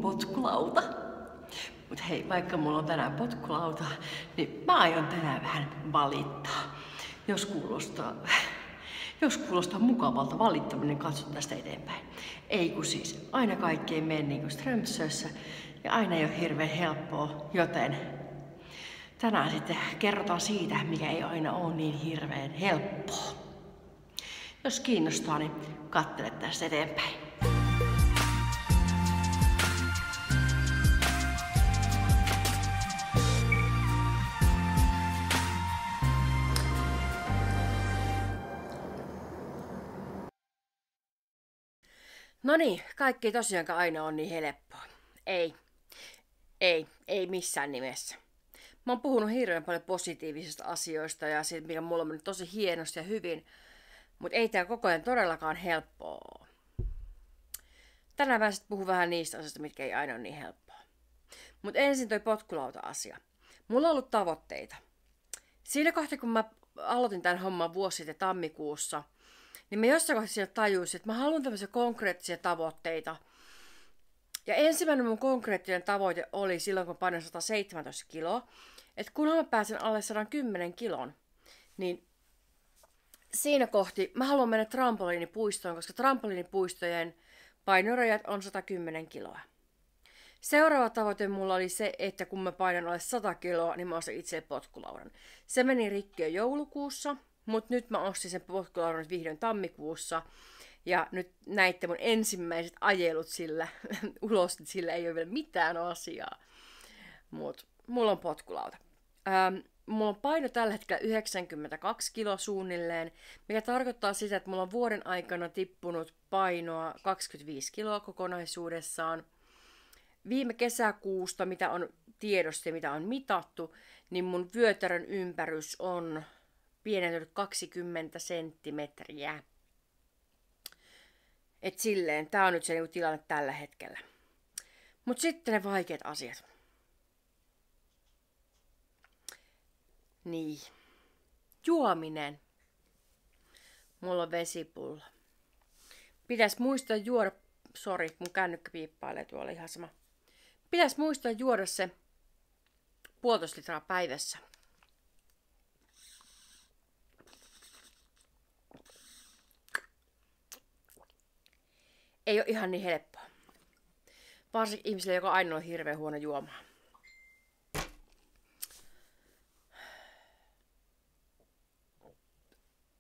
potkulauta. Mut hei, vaikka mulla on tänään potkulauta, niin mä aion tänään vähän valittaa. Jos kuulostaa mukavalta valittaminen, katso tästä eteenpäin. Ei kun siis, aina kaikki ei mene niin kuin Strömsössä ja aina ei ole hirveän helppoa, joten tänään sitten kerrotaan siitä, mikä ei aina ole niin hirveän helppoa. Jos kiinnostaa, niin katsele tästä eteenpäin. No niin, kaikki ei tosiaankaan aina ole niin helppoa. Ei missään nimessä. Mä oon puhunut hirveän paljon positiivisista asioista ja siitä, mikä mulla on mennyt tosi hienosti ja hyvin, mutta ei tää koko ajan todellakaan helppoa. Tänään mä sitten puhun vähän niistä asioista, mitkä ei aina ole niin helppoa. Mutta ensin toi potkulauta-asia. Mulla on ollut tavoitteita. Siinä kohtaa, kun mä aloitin tämän homman vuosi sitten tammikuussa, niin mä jossain kohtaa tajusin, että mä haluan tämmöisiä konkreettisia tavoitteita. Ja ensimmäinen mun konkreettinen tavoite oli silloin, kun painoin 117 kiloa, että kunhan mä pääsen alle 110 kilon, niin siinä kohti mä haluan mennä trampoliinipuistoon, koska trampoliinipuistojen painorajat on 110 kiloa. Seuraava tavoite mulla oli se, että kun mä painan alle 100 kiloa, niin mä ostan itselle potkulaudan. Se meni rikki jo joulukuussa, mutta nyt mä ostin sen potkulaudan vihdoin tammikuussa. Ja nyt näitte mun ensimmäiset ajelut sillä ulos, että sillä ei ole vielä mitään asiaa. Mut mulla on potkulauta. Mulla on paino tällä hetkellä 92 kiloa suunnilleen, mikä tarkoittaa sitä, että mulla on vuoden aikana tippunut painoa 25 kiloa kokonaisuudessaan. Viime kesäkuusta, mitä on tiedossa ja mitä on mitattu, niin mun vyötärön ympärys on pienentynyt 20 senttimetriä. Et silleen, tää on nyt se tilanne tällä hetkellä. Mut sitten ne vaikeat asiat. Niin. Juominen. Mulla on vesipullo. Pitäis muistaa juoda... Sori, mun kännykkä piippailee tuolla ihan sama. Pitäis muistaa juoda se 1,5 litraa päivässä. Ei ole ihan niin helppoa. Varsinkin ihmisille, joka aina on hirveän huono juomaan.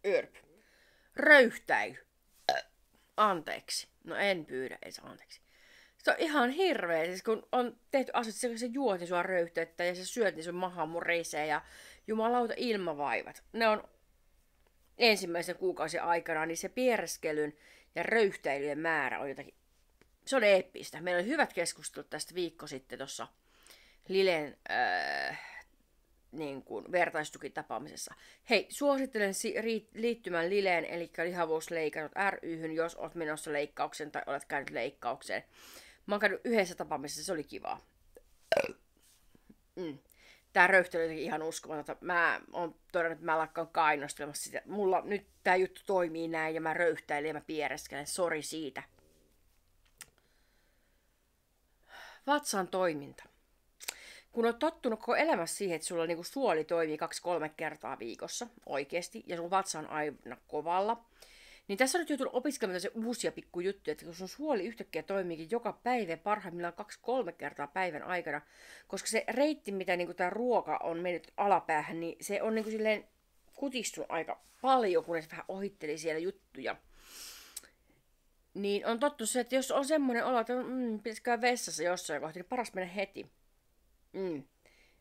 Yrp. Röyhtäily. Anteeksi. No en pyydä, ei saa anteeksi. Se on ihan hirveä, siis kun on tehty asiat, että se juot, niin sua röyhtäyttää ja se syöt, niin sun maha murisee ja jumalauta ilmavaivat. Ne on ensimmäisen kuukausien aikana, niin se piereskelyn ja röyhtäilyjen määrä on jotakin, se on eeppistä. Meillä oli hyvät keskustelut tästä viikko sitten tuossa Lilen niin kuin vertaistukitapaamisessa. Hei, suosittelen liittymään Lileen, eli lihavuusleikannut ry:hyn, jos olet menossa leikkaukseen tai olet käynyt leikkaukseen. Mä oon käynyt yhdessä tapaamisessa, se oli kivaa. Tää röyhtely oli ihan uskomatonta. Mä oon todennut, että mä lakkaan kainostelemassa sitä. Mulla nyt tää juttu toimii näin ja mä röyhtäilen ja mä piereskelen. Sori siitä. Vatsan toiminta. Kun on tottunut koko elämässä siihen, että sulla niinku suoli toimii 2-3 kertaa viikossa oikeesti ja sun vatsa on aina kovalla, niin tässä on nyt joutunut opiskelemaan uusia pikkujuttuja, että kun sun suoli yhtäkkiä toimiikin joka päivä parhaimmillaan 2-3 kertaa päivän aikana, koska se reitti, mitä niinku tää ruoka on mennyt alapäähän, niin se on niinku silleen kutistunut aika paljon, kun ne vähän ohitteli siellä juttuja. Niin on tottunut se, että jos on semmoinen olo, että pitäisi käydä vessassa jossain kohtaa, niin paras mennä heti.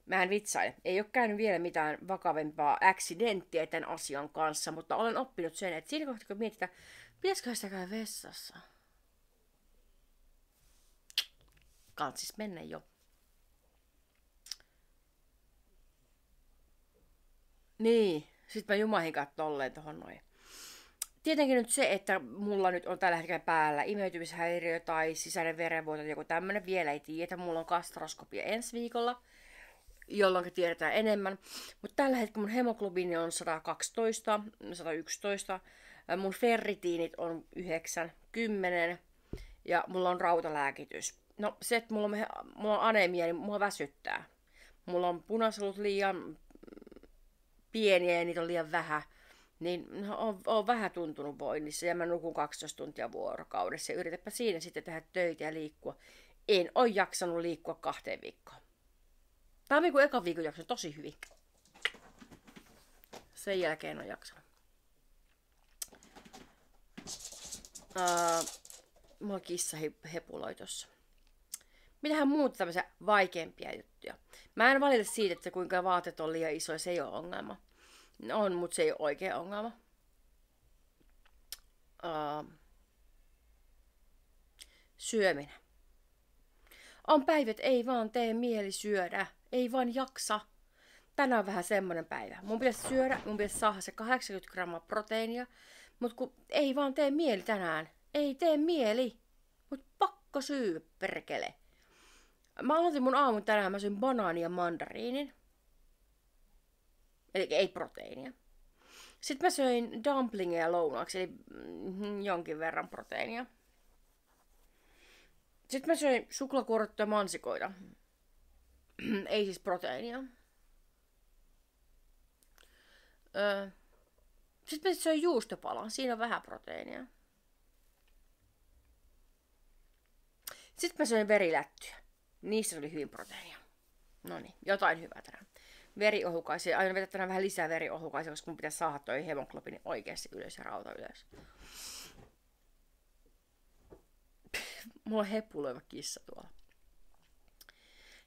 Mä en vitsaile. Ei ole käynyt vielä mitään vakavempaa accidenttiä tämän asian kanssa, mutta olen oppinut sen, että siinä kohtaa kun mietitään, pitäisikö sitä käydä vessassa? Kansis mennä jo. Niin, sit mä jumahinkaan tolleen tohon noin. Tietenkin nyt se, että mulla nyt on tällä hetkellä päällä imeytymishäiriö tai sisäinen verenvuoto, joku tämmönen vielä ei tiedä. Mulla on gastroskopia ensi viikolla, jolloin tiedetään enemmän. Mutta tällä hetkellä mun hemoglobiini on 112, 111, mun ferritiinit on 9, 10 ja mulla on rautalääkitys. No se, että mulla on anemia, niin mua väsyttää. Mulla on punasolut liian pieniä ja niitä on liian vähän. Niin on vähän tuntunut voinnissa ja mä nukun 12 tuntia vuorokaudessa. Ja yritäpä siinä sitten tehdä töitä ja liikkua. En ole jaksanut liikkua 2 viikkoon. Tammikuun ekan viikon jaksanut tosi hyvin. Sen jälkeen on jaksanut. Mulla on kissa hepuloi tossa. Mitähän muuta tämmöisiä vaikeampia juttuja. Mä en valita siitä, että kuinka vaatteet on liian isoja, se ei ole ongelma. On, mutta se ei ole oikea ongelma. Syöminen. On päivät, ei vaan tee mieli syödä. Ei vaan jaksa. Tänään on vähän semmonen päivä. Mun pitäisi syödä, mun pitäisi saada se 80 grammaa proteiinia. Mutta kun ei vaan tee mieli tänään. Ei tee mieli. Mut pakko syö, perkele. Mä aloitin mun aamun tänään, mä söin banaania ja mandariinin. Eli ei proteiinia. Sitten mä söin dumplingeja lounaaksi, eli jonkin verran proteiinia. Sitten mä söin suklaakuorittuja mansikoita. Ei siis proteiinia. Sitten mä söin juustopalan, siinä on vähän proteiinia. Sitten mä söin verilättyjä. Niissä oli hyvin proteiinia. Noniin, jotain hyvää tänään. Veriohukaisia. Aion vetää tänään vähän lisää veriohukaisia, koska mun pitäisi saada toi hemoglobiini oikeasti ylös ja rauta ylös. Mulla on hepuloiva kissa tuolla.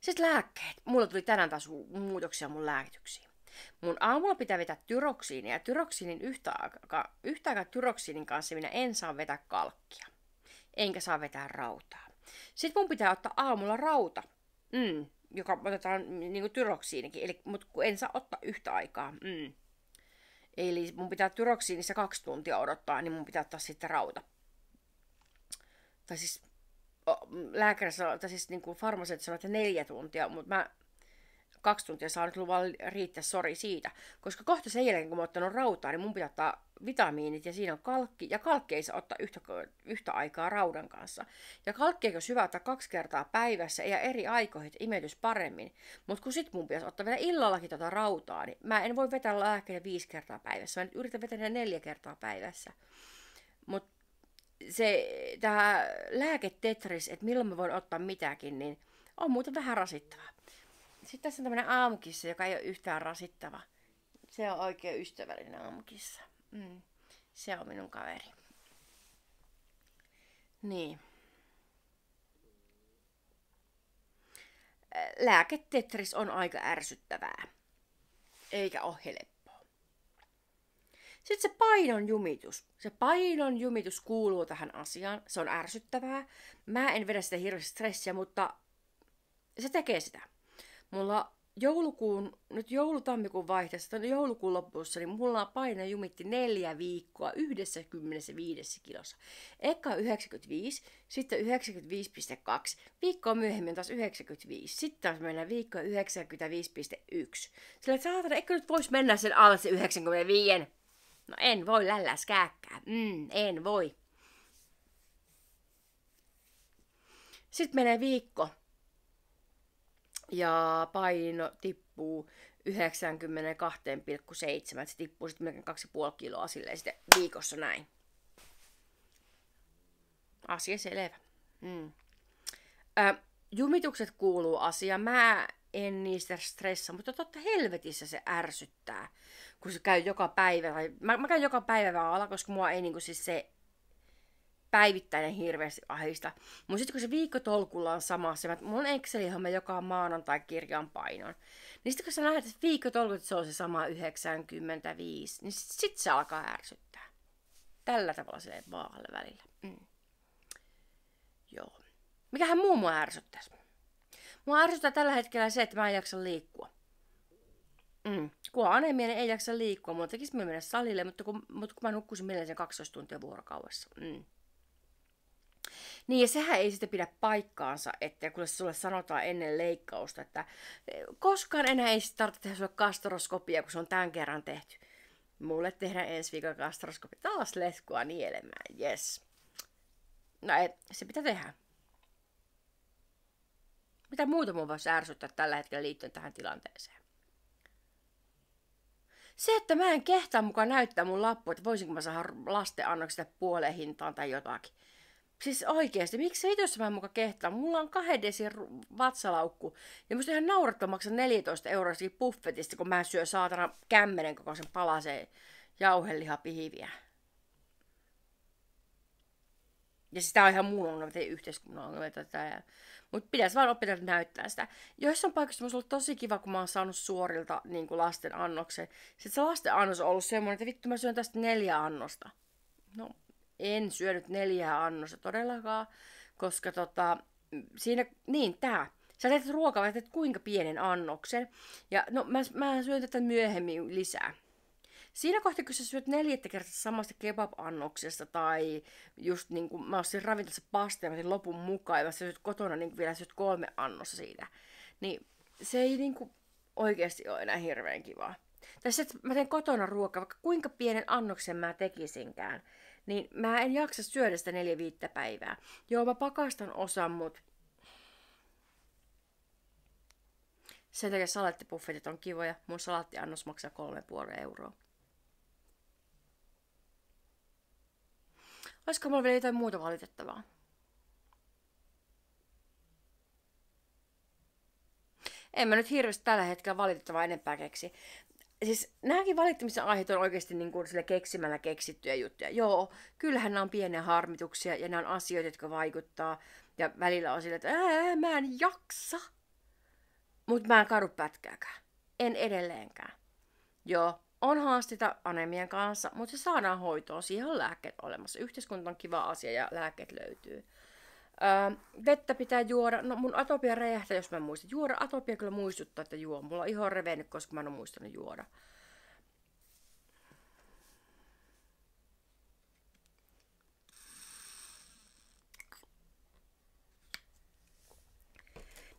Sitten lääkkeet. Mulla tuli tänään taas muutoksia mun lääkityksiin. Mun aamulla pitää vetää tyroksiinia ja tyroksiinin yhtä aikaa tyroksiinin kanssa minä en saa vetää kalkkia. Enkä saa vetää rautaa. Sitten mun pitää ottaa aamulla rauta. Joka otetaan niinku tyroksiinikin, mutta kun en saa ottaa yhtä aikaa. Eli mun pitää tyroksiinissa 2 tuntia odottaa, niin mun pitää ottaa sitten rauta. Tai siis lääkäri sanoo, tai siis niinku farmaseutti sanoo, että 4 tuntia, mutta mä 2 tuntia saa nyt luvan riittää, sori siitä. Koska kohta sen jälkeen, kun mä oon ottanut rautaa, niin mun pitää ottaa vitamiinit ja siinä on kalkki. Ja kalkki ei saa ottaa yhtä aikaa raudan kanssa. Ja kalkki eikö hyvä ottaa 2 kertaa päivässä ja eri aikoihin, että imetys paremmin. Mutta kun sit mun pitäisi ottaa vielä illallakin tota rautaa, niin mä en voi vetää lääkkeitä 5 kertaa päivässä. Mä nyt yritän vetää 4 kertaa päivässä. Mutta tää lääketetris, että milloin mä voin ottaa mitäkin, niin on muuten vähän rasittavaa. Sitten tässä on tämmönen aamukissa, joka ei ole yhtään rasittava. Se on oikein ystävällinen aamukissa. Se on minun kaveri. Niin. Lääketetris on aika ärsyttävää. Eikä ole helppoa. Sitten se painon jumitus. Se painon jumitus kuuluu tähän asiaan. Se on ärsyttävää. Mä en vedä sitä hirveästi stressiä, mutta se tekee sitä. Mulla nyt joulu-tammikuun vaihteessa, joulukuun lopussa, niin mulla paino jumitti 4 viikkoa 95 kilossa. Eka 95, sitten 95,2, viikkoa myöhemmin taas 95, sitten taas mennään viikkoa 95,1. Sillä saatana, eikö nyt vois mennä sen alle se 95? No en voi lälläskääkkää, en voi. Sitten menee viikko. Ja paino tippuu 92,7. Se tippuu sitten melkein 2,5 kiloa silleen sitten viikossa näin. Asia selvä. Jumitukset kuuluu asiaan. Mä en niistä stressaa, mutta totta helvetissä se ärsyttää. Kun se käy joka päivä. Mä käyn joka päivä alla, koska mua ei niinku siis se päivittäinen hirveästi ahista. Mutta sitten kun se viikkotolkulla on sama, mulla on Excel, johon mä joka maanantai kirjaan painon. Niin sitten kun sä näet, että viikkotolkut se on se sama 95, niin sit se alkaa ärsyttää. Tällä tavalla se vaahalle välillä. Joo. Mikähän muu mua ärsyttäisi? Mua ärsyttää tällä hetkellä se, että mä en jaksa liikkua. Kun on anemia, niin ei jaksa liikkua. Mulla tekisi mennä salille, mutta kun mä nukkuisin mieleen sen 12 tuntia vuorokaudessa. Niin ja sehän ei sitten pidä paikkaansa, että kun sulle sanotaan ennen leikkausta, että koskaan enää ei tarvitse tehdä sulle gastroskopia, kun se on tämän kerran tehty. Mulle tehdään ensi viikolla gastroskopia. Taas letkua nielemään, yes. No ei, se pitää tehdä. Mitä muuta mua voisi ärsyttää tällä hetkellä liittyen tähän tilanteeseen? Se, että mä en kehtaa mukaan näyttää mun lappu, että voisinko mä saada lasten annoksista puoleen hintaan tai jotakin. Siis oikeesti, miksi jos mä en muka kehtaa? Mulla on 2 desin vatsalaukku. Ja musta ihan naurattaa maksaa 14 euroa buffetista, kun mä syön saatana 10 kokoisen palaseen jauhelihapihiviä. Ja siis tää on ihan mun ongelma, ei yhteiskunnan ongelma. Mutta pitäisi vaan opetella näyttää sitä. Joissain paikoissa musta on ollut tosi kiva, kun mä oon saanut suorilta niin kuin lasten annoksen. Sitten se lasten annos on ollut semmoinen, että vittu mä syön tästä 4 annosta. No, en syönyt 4 annosta todellakaan, koska siinä, niin tää. Sä teet ruokaa, teet kuinka pienen annoksen. Ja no mä syön tätä myöhemmin lisää. Siinä kohtaa, kun sä syöt 4 kertaa samasta kebab-annoksesta tai just niin kuin mä ostin ravintolassa pastaa ja mä otin lopun mukaan ja mä syöt kotona niin vielä syöt 3 annosta siitä, niin se ei niin kuin oikeasti ole enää hirveän kivaa. Tässä että mä teen kotona ruokaa, vaikka kuinka pienen annoksen mä tekisinkään, niin mä en jaksa syödä sitä 4-5 päivää. Joo, mä pakastan osan, mut sen takia salattipuffetit on kivoja. Mun salaattiannos maksaa 3,5 euroa. Olisiko mulla vielä jotain muuta valitettavaa? En mä nyt hirveästi tällä hetkellä valitettavaa enempää keksi. Siis nämäkin valittamisen aiheet on oikeasti niin kuin sille keksimällä keksittyjä juttuja. Joo, kyllähän nämä on pieniä harmituksia ja nämä on asioita, jotka vaikuttaa. Ja välillä on sille, että mä en jaksa. Mutta mä en kadu pätkääkään. En edelleenkään. Joo, on haasteita anemian kanssa, mutta se saadaan hoitoon. Siihen on lääkkeet olemassa. Yhteiskunta on kiva asia ja lääkkeet löytyy. Vettä pitää juoda. No mun atopia räjähtää, jos mä en muista juoda. Atopia kyllä muistuttaa, että juo. Mulla on iho revennyt, koska mä en ole muistanut juoda.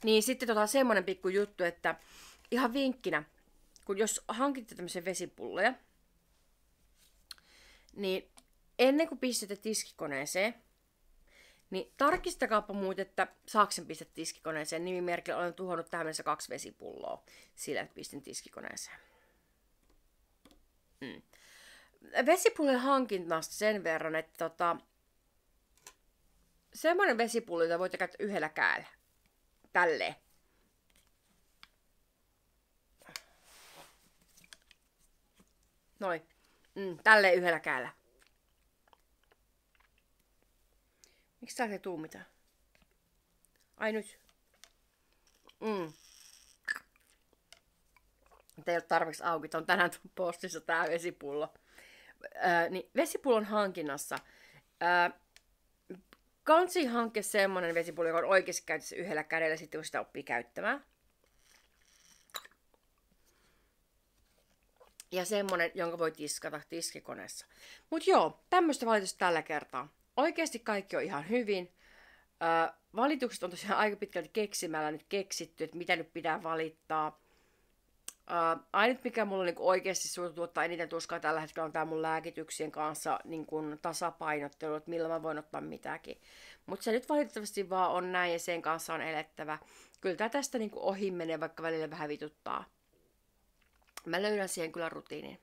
Niin sitten semmonen pikku juttu, että ihan vinkkinä, kun jos hankitte tämmöisiä vesipulloja, niin ennen kuin pistätte tiskikoneeseen, niin tarkistakaapa muuten, että saako sen pistää tiskikoneeseen. Nimimerkillä olen tuhonnut tähän mennessä 2 vesipulloa sillä, että pistin tiskikoneeseen. Vesipullojen hankinnasta sen verran, että semmoinen vesipullo, jota voitte käyttää yhdellä kädellä. Tälleen. Noin. Tälleen yhdellä kädellä. Miksi täältä ei tuu mitään? Ai nyt. Ei ole tarpeeksi auki. Tämä on tänään postissa tää vesipullo. Niin vesipullon hankinnassa. Kansi hankkea semmonen vesipullo, joka on oikeasti käytössä yhdellä kädellä, sitten kun sitä oppii käyttämään. Ja semmonen, jonka voi tiskata tiskikoneessa. Mut joo, tämmöistä valitusta tällä kertaa. Oikeasti kaikki on ihan hyvin. Valitukset on tosiaan aika pitkälti keksimällä nyt keksitty, että mitä nyt pitää valittaa. Ainut mikä mulla niin oikeasti tuottaa eniten tuskaa tällä hetkellä on tää mun lääkityksien kanssa niin tasapainottelu, että millä mä voin ottaa mitäkin. Mutta se nyt valitettavasti vaan on näin ja sen kanssa on elettävä. Kyllä tää tästä niin ohi menee, vaikka välillä vähän vituttaa. Mä löydän siihen kyllä rutiinin.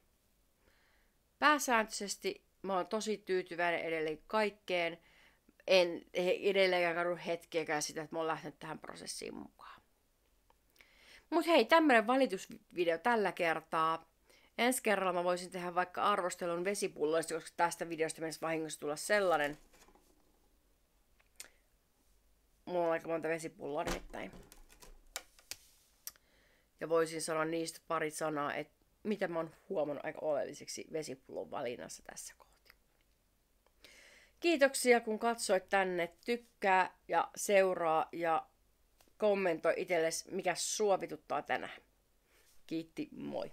Pääsääntöisesti mä oon tosi tyytyväinen edelleen kaikkeen. En edelleenkään kadu hetkeäkään sitä, että mä oon lähtenyt tähän prosessiin mukaan. Mut hei, tämmönen valitusvideo tällä kertaa. Ensi kerralla mä voisin tehdä vaikka arvostelun vesipulloista, koska tästä videosta menisi vahingossa tulla sellainen. Mulla on aika monta vesipulloa nimittäin. Ja voisin sanoa niistä pari sanaa, että mitä mä oon huomannut aika oleelliseksi vesipullon valinnassa tässä kohti. Kiitoksia kun katsoit tänne. Tykkää ja seuraa ja kommentoi itsellesi, mikä sua vituttaa tänään. Kiitti, moi!